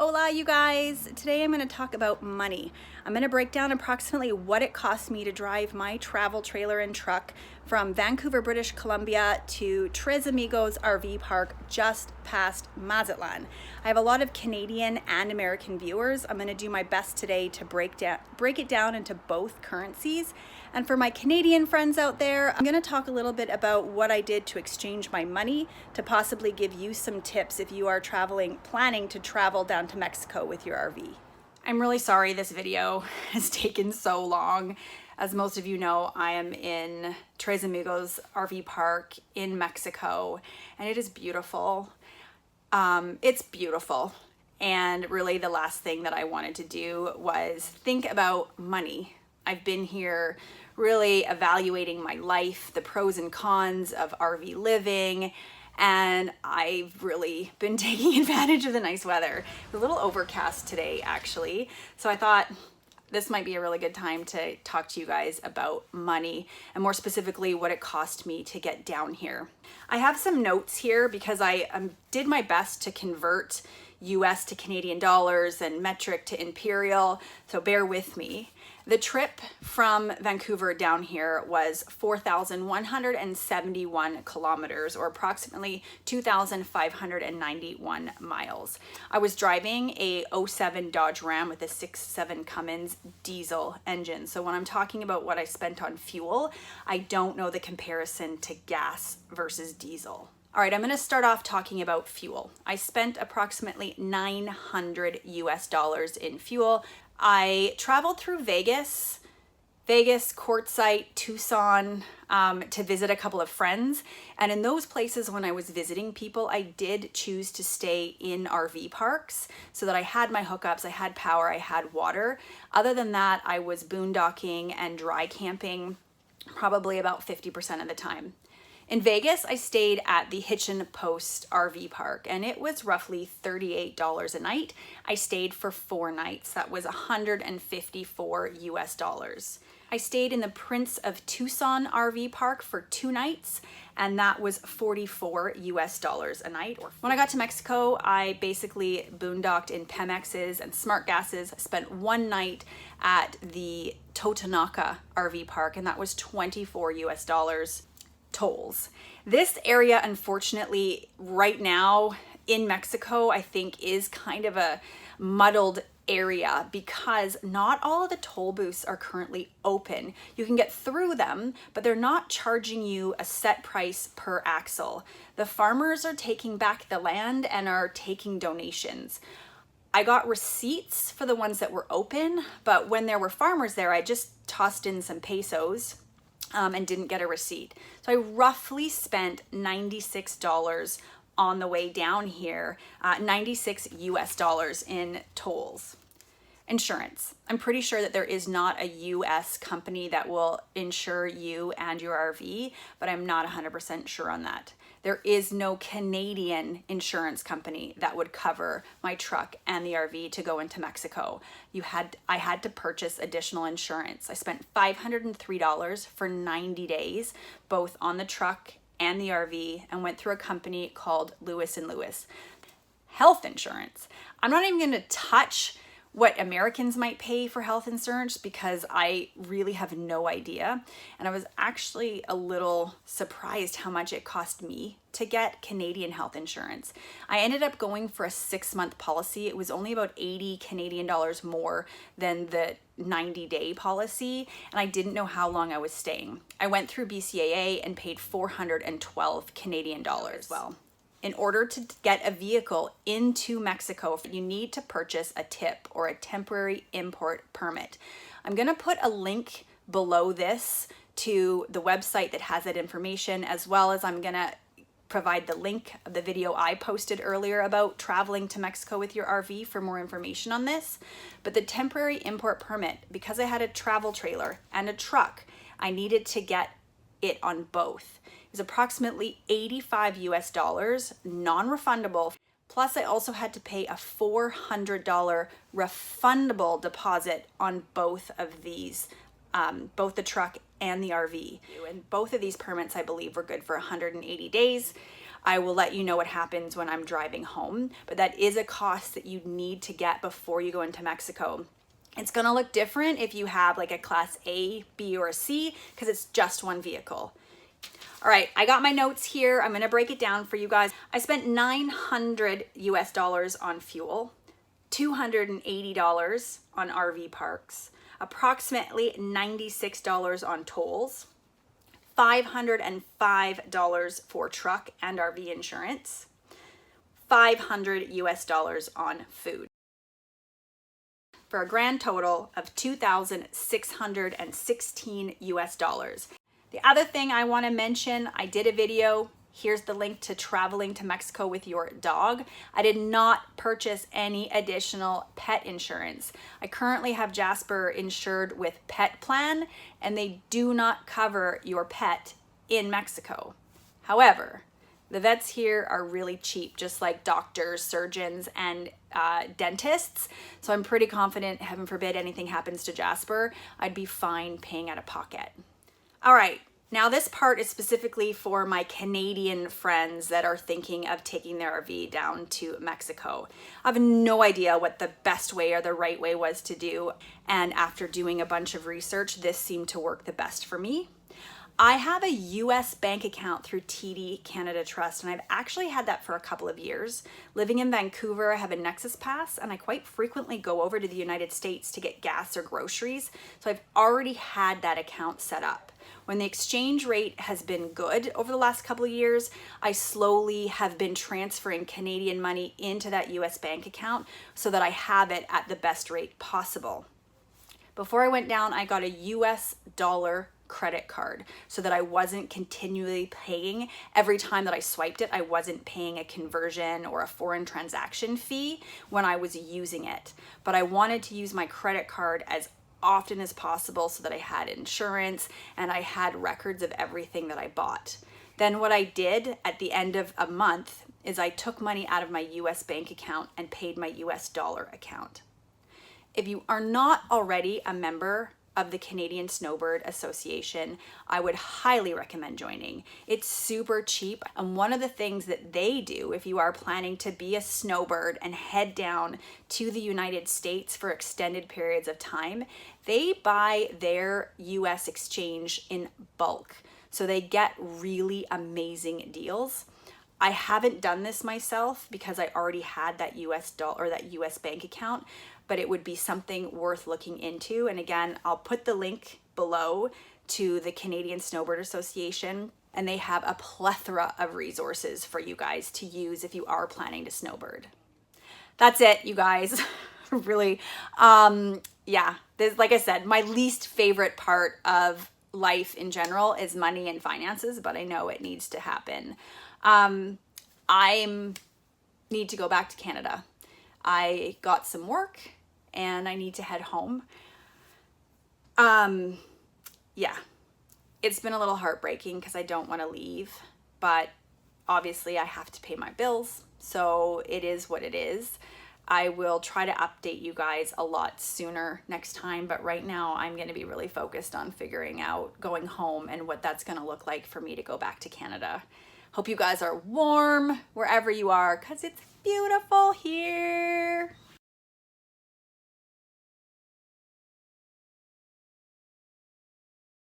Hola, you guys. Today I'm going to talk about money. I'm going to break down approximately what it costs me to drive my travel trailer and truck from Vancouver, British Columbia to Tres Amigos RV Park just past Mazatlan. I have a lot of Canadian and American viewers. I'm going to do my best today to break it down into both currencies. And for my Canadian friends out there, I'm going to talk a little bit about what I did to exchange my money to possibly give you some tips if you are planning to travel down to Mexico with your RV. I'm really sorry this video has taken so long. As most of you know, I am in Tres Amigos RV Park in Mexico, and it is beautiful. It's beautiful. And really the last thing that I wanted to do was think about money. I've been here really evaluating my life, the pros and cons of RV living, and I've really been taking advantage of the nice weather. It's a little overcast today, actually, so I thought this might be a really good time to talk to you guys about money, and more specifically what it cost me to get down here. I have some notes here because I did my best to convert US to Canadian dollars and metric to imperial, so bear with me. The trip from Vancouver down here was 4,171 kilometers, or approximately 2,591 miles. I was driving a 07 Dodge Ram with a 6.7 Cummins diesel engine. So when I'm talking about what I spent on fuel, I don't know the comparison to gas versus diesel. All right, I'm going to start off talking about fuel. I spent approximately $900 in fuel. I traveled through Vegas, Quartzsite, Tucson, to visit a couple of friends. And in those places, when I was visiting people, I did choose to stay in RV parks so that I had my hookups, I had power, I had water. Other than that, I was boondocking and dry camping probably about 50% of the time. In Vegas, I stayed at the Hitchin Post RV Park, and it was roughly $38 a night. I stayed for 4 nights. That was $154. I stayed in the Prince of Tucson RV Park for 2 nights, and that was $44 a night. When I got to Mexico, I basically boondocked in Pemexes and Smart Gases. I spent 1 night at the Totonaca RV Park, and that was $24. Tolls. This area, unfortunately, right now in Mexico, I think is kind of a muddled area because not all of the toll booths are currently open. You can get through them, but they're not charging you a set price per axle. The farmers are taking back the land and are taking donations. I got receipts for the ones that were open, but when there were farmers there, I just tossed in some pesos and didn't get a receipt. So I roughly spent $96 on the way down here, $96 in tolls. Insurance. I'm pretty sure that there is not a US company that will insure you and your RV, but I'm not 100% sure on that. There is no Canadian insurance company that would cover my truck and the RV to go into Mexico. I had to purchase additional insurance. I spent $503 for 90 days, both on the truck and the RV, and went through a company called Lewis & Lewis. Health insurance. I'm not even going to touch what Americans might pay for health insurance because I really have no idea. And I was actually a little surprised how much it cost me to get Canadian health insurance. I ended up going for a 6-month policy. It was only about 80 Canadian dollars more than the 90-day policy, and I didn't know how long I was staying. I went through BCAA and paid 412 Canadian dollars. Well, in order to get a vehicle into Mexico, you need to purchase a TIP, or a temporary import permit. I'm going to put a link below this to the website that has that information, as well as I'm going to provide the link of the video I posted earlier about traveling to Mexico with your RV for more information on this. But the temporary import permit, because I had a travel trailer and a truck, I needed to get it on both. It was approximately $85, non-refundable. Plus, I also had to pay a $400 refundable deposit on both of these, both the truck and the RV. And both of these permits, I believe, were good for 180 days. I will let you know what happens when I'm driving home, but that is a cost that you need to get before you go into Mexico. It's gonna look different if you have like a class A, B, or a C, because it's just one vehicle. All right, I got my notes here. I'm gonna break it down for you guys. I spent $900 US on fuel, $280 on RV parks, approximately $96 on tolls, $505 for truck and RV insurance, $500 US on food, for a grand total of $2,616 US. The other thing I want to mention, I did a video. Here's the link to traveling to Mexico with your dog. I did not purchase any additional pet insurance. I currently have Jasper insured with Pet Plan, and they do not cover your pet in Mexico. However, the vets here are really cheap, just like doctors, surgeons, and dentists. So I'm pretty confident, heaven forbid anything happens to Jasper, I'd be fine paying out of pocket. All right, now this part is specifically for my Canadian friends that are thinking of taking their RV down to Mexico. I have no idea what the best way or the right way was to do. And after doing a bunch of research, this seemed to work the best for me. I have a US bank account through TD Canada Trust, and I've actually had that for a couple of years. Living in Vancouver, I have a Nexus Pass, and I quite frequently go over to the United States to get gas or groceries. So I've already had that account set up. When the exchange rate has been good over the last couple of years, I slowly have been transferring Canadian money into that US bank account so that I have it at the best rate possible. Before I went down, I got a US dollar credit card so that I wasn't continually paying every time that I swiped it. I wasn't paying a conversion or a foreign transaction fee when I was using it. But I wanted to use my credit card as often as possible so that I had insurance and I had records of everything that I bought. Then what I did at the end of a month is I took money out of my US bank account and paid my US dollar account. If you are not already a member of the Canadian Snowbird Association, I would highly recommend joining. It's super cheap, and one of the things that they do if you are planning to be a snowbird and head down to the United States for extended periods of time, they buy their US exchange in bulk. So they get really amazing deals. I haven't done this myself because I already had that US dollar or that US bank account, but it would be something worth looking into. And again, I'll put the link below to the Canadian Snowbird Association, and they have a plethora of resources for you guys to use if you are planning to snowbird. That's it, you guys. Really, yeah, this, like I said, my least favorite part of life in general is money and finances, but I know it needs to happen. I need to go back to Canada. I got some work and I need to head home. Yeah, it's been a little heartbreaking because I don't want to leave, but obviously I have to pay my bills. So it is what it is. I will try to update you guys a lot sooner next time, but right now I'm going to be really focused on figuring out going home and what that's going to look like for me to go back to Canada. Hope you guys are warm wherever you are because it's beautiful here.